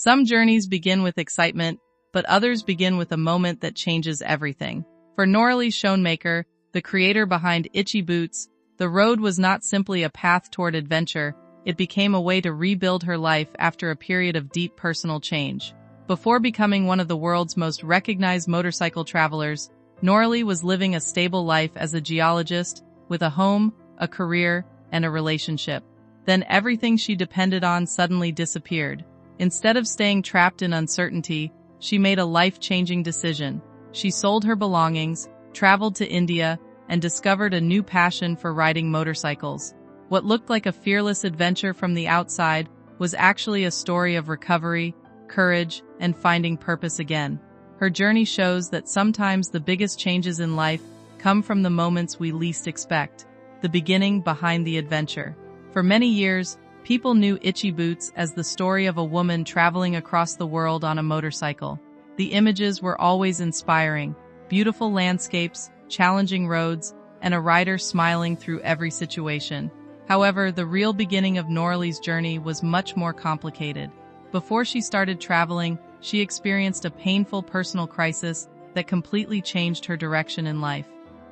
Some journeys begin with excitement, but others begin with a moment that changes everything. For Noraly Schoenmaker, the creator behind Itchy Boots, the road was not simply a path toward adventure, it became a way to rebuild her life after a period of deep personal change. Before becoming one of the world's most recognized motorcycle travelers, Noraly was living a stable life as a geologist, with a home, a career, and a relationship. Then everything she depended on suddenly disappeared. Instead of staying trapped in uncertainty, she made a life-changing decision. She sold her belongings, traveled to India, and discovered a new passion for riding motorcycles. What looked like a fearless adventure from the outside was actually a story of recovery, courage, and finding purpose again. Her journey shows that sometimes the biggest changes in life come from the moments we least expect, the beginning behind the adventure. For many years, people knew Itchy Boots as the story of a woman traveling across the world on a motorcycle. The images were always inspiring: beautiful landscapes, challenging roads, and a rider smiling through every situation. However, the real beginning of Noraly's journey was much more complicated. Before she started traveling, she experienced a painful personal crisis that completely changed her direction in life.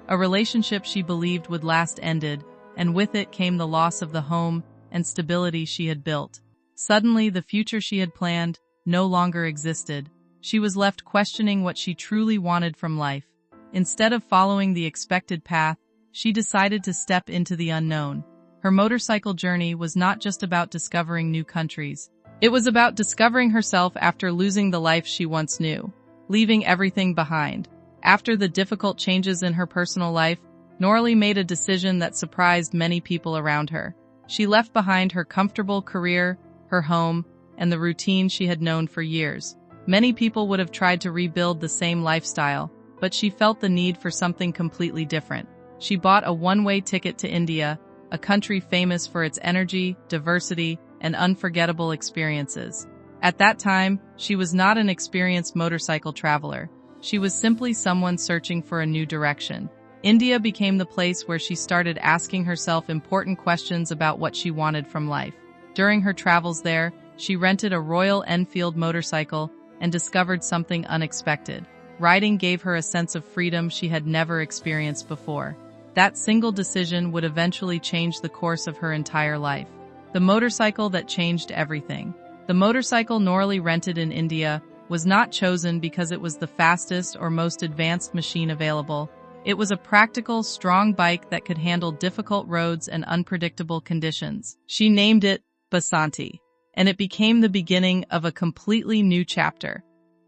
A relationship she believed would last ended, and with it came the loss of the home and stability she had built. Suddenly, the future she had planned no longer existed. She was left questioning what she truly wanted from life. Instead of following the expected path, she decided to step into the unknown. Her motorcycle journey was not just about discovering new countries. It was about discovering herself after losing the life she once knew, leaving everything behind. After the difficult changes in her personal life, Noraly made a decision that surprised many people around her. She left behind her comfortable career, her home, and the routine she had known for years. Many people would have tried to rebuild the same lifestyle, but she felt the need for something completely different. She bought a one-way ticket to India, a country famous for its energy, diversity, and unforgettable experiences. At that time, she was not an experienced motorcycle traveler. She was simply someone searching for a new direction. India became the place where she started asking herself important questions about what she wanted from life. During her travels there, she rented a Royal Enfield motorcycle and discovered something unexpected. Riding gave her a sense of freedom she had never experienced before. That single decision would eventually change the course of her entire life. The motorcycle that changed everything. The motorcycle Noraly rented in India was not chosen because it was the fastest or most advanced machine available. It was a practical, strong bike that could handle difficult roads and unpredictable conditions. She named it Basanti, and it became the beginning of a completely new chapter.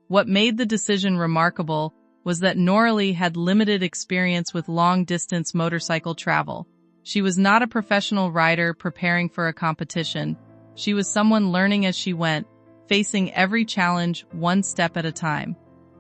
What made the decision remarkable was that Noraly had limited experience with long-distance motorcycle travel. She was not a professional rider preparing for a competition. She was someone learning as she went, facing every challenge one step at a time.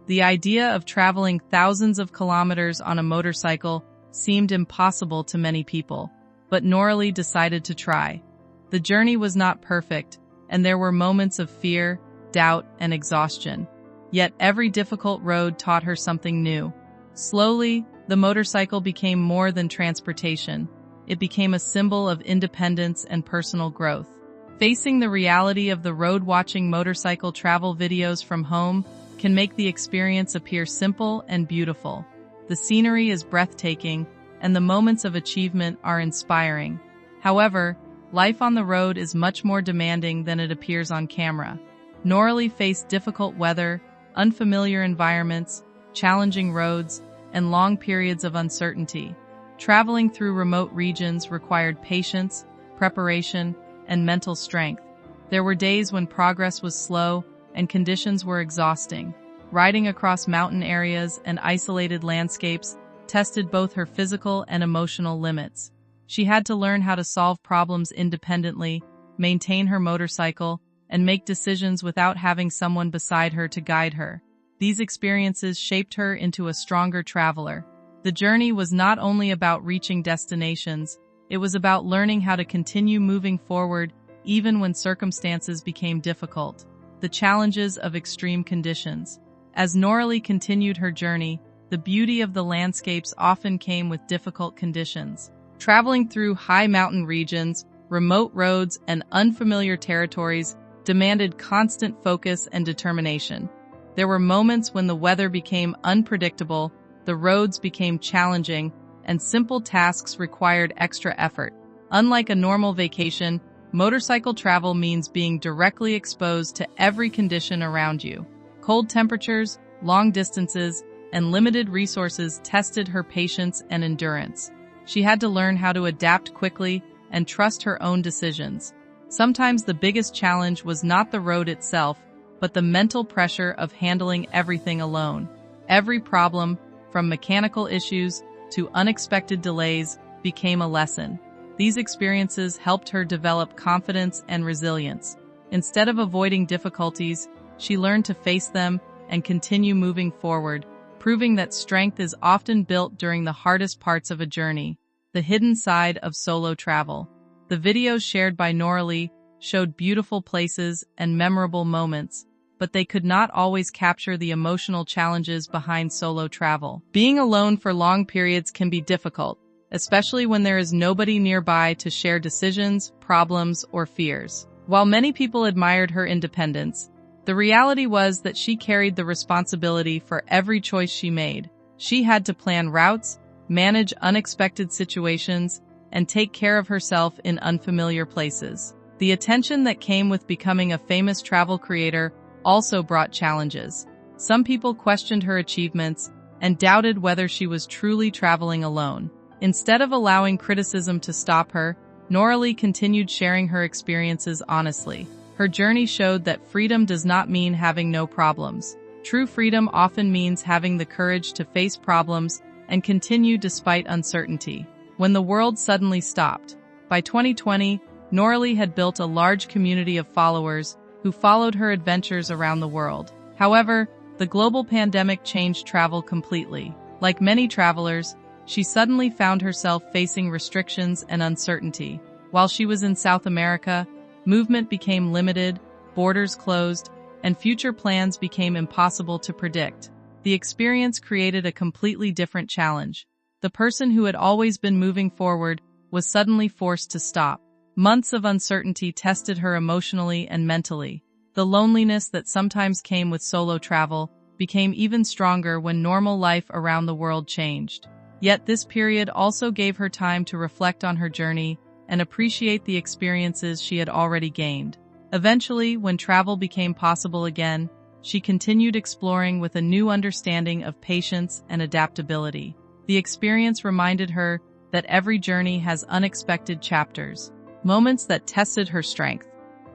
The idea of traveling thousands of kilometers on a motorcycle seemed impossible to many people, but Noraly decided to try. The journey was not perfect, and there were moments of fear, doubt, and exhaustion. Yet every difficult road taught her something new. Slowly, the motorcycle became more than transportation. It became a symbol of independence and personal growth. Facing the reality of the road, watching motorcycle travel videos from home can make the experience appear simple and beautiful. The scenery is breathtaking, and the moments of achievement are inspiring. However, life on the road is much more demanding than it appears on camera. Noraly faced difficult weather, unfamiliar environments, challenging roads, and long periods of uncertainty. Traveling through remote regions required patience, preparation, and mental strength. There were days when progress was slow and conditions were exhausting. Riding across mountain areas and isolated landscapes tested both her physical and emotional limits. She had to learn how to solve problems independently, maintain her motorcycle, and make decisions without having someone beside her to guide her. These experiences shaped her into a stronger traveler. The journey was not only about reaching destinations, it was about learning how to continue moving forward even when circumstances became difficult. The challenges of extreme conditions. As Noraly continued her journey, the beauty of the landscapes often came with difficult conditions. Traveling through high mountain regions, remote roads, and unfamiliar territories demanded constant focus and determination. There were moments when the weather became unpredictable, the roads became challenging, and simple tasks required extra effort. Unlike a normal vacation, motorcycle travel means being directly exposed to every condition around you. Cold temperatures, long distances, and limited resources tested her patience and endurance. She had to learn how to adapt quickly and trust her own decisions. Sometimes the biggest challenge was not the road itself, but the mental pressure of handling everything alone. Every problem, from mechanical issues to unexpected delays, became a lesson. These experiences helped her develop confidence and resilience. Instead of avoiding difficulties, she learned to face them and continue moving forward, proving that strength is often built during the hardest parts of a journey. The hidden side of solo travel. The videos shared by Noraly showed beautiful places and memorable moments, but they could not always capture the emotional challenges behind solo travel. Being alone for long periods can be difficult, especially when there is nobody nearby to share decisions, problems, or fears. While many people admired her independence, the reality was that she carried the responsibility for every choice she made. She had to plan routes, manage unexpected situations, and take care of herself in unfamiliar places. The attention that came with becoming a famous travel creator also brought challenges. Some people questioned her achievements and doubted whether she was truly traveling alone. Instead of allowing criticism to stop her, Noraly continued sharing her experiences honestly. Her journey showed that freedom does not mean having no problems. True freedom often means having the courage to face problems and continue despite uncertainty. When the world suddenly stopped. By 2020, Noraly had built a large community of followers who followed her adventures around the world. However, the global pandemic changed travel completely. Like many travelers, she suddenly found herself facing restrictions and uncertainty. While she was in South America, movement became limited, borders closed, and future plans became impossible to predict. The experience created a completely different challenge. The person who had always been moving forward was suddenly forced to stop. Months of uncertainty tested her emotionally and mentally. The loneliness that sometimes came with solo travel became even stronger when normal life around the world changed. Yet this period also gave her time to reflect on her journey and appreciate the experiences she had already gained. Eventually, when travel became possible again, she continued exploring with a new understanding of patience and adaptability. The experience reminded her that every journey has unexpected chapters, moments that tested her strength.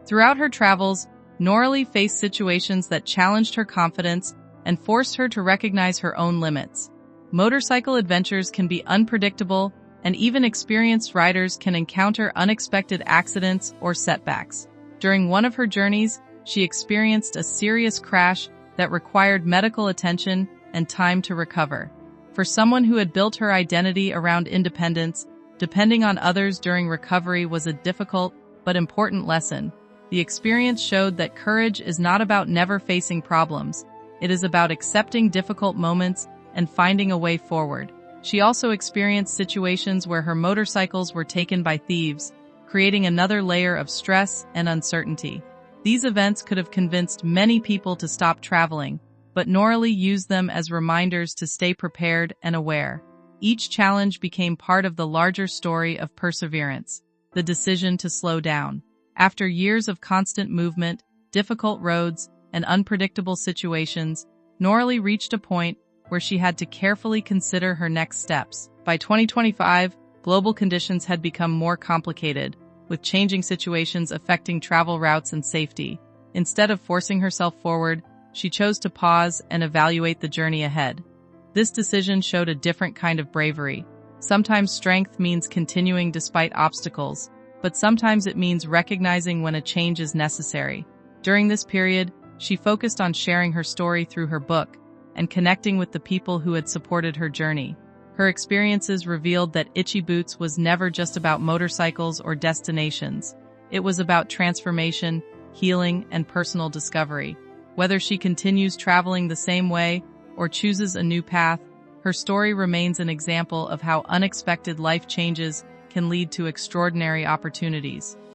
Throughout her travels, Noraly faced situations that challenged her confidence and forced her to recognize her own limits. Motorcycle adventures can be unpredictable, and even experienced riders can encounter unexpected accidents or setbacks. During one of her journeys, she experienced a serious crash that required medical attention and time to recover. For someone who had built her identity around independence, depending on others during recovery was a difficult but important lesson. The experience showed that courage is not about never facing problems. It is about accepting difficult moments and finding a way forward. She also experienced situations where her motorcycles were taken by thieves, creating another layer of stress and uncertainty. These events could have convinced many people to stop traveling, but Noraly used them as reminders to stay prepared and aware. Each challenge became part of the larger story of perseverance, the decision to slow down. After years of constant movement, difficult roads, and unpredictable situations, Noraly reached a point where she had to carefully consider her next steps. By 2025, global conditions had become more complicated, with changing situations affecting travel routes and safety. Instead of forcing herself forward, she chose to pause and evaluate the journey ahead. This decision showed a different kind of bravery. Sometimes strength means continuing despite obstacles, but sometimes it means recognizing when a change is necessary. During this period, she focused on sharing her story through her book and connecting with the people who had supported her journey. Her experiences revealed that Itchy Boots was never just about motorcycles or destinations. It was about transformation, healing, and personal discovery. Whether she continues traveling the same way or chooses a new path, her story remains an example of how unexpected life changes can lead to extraordinary opportunities.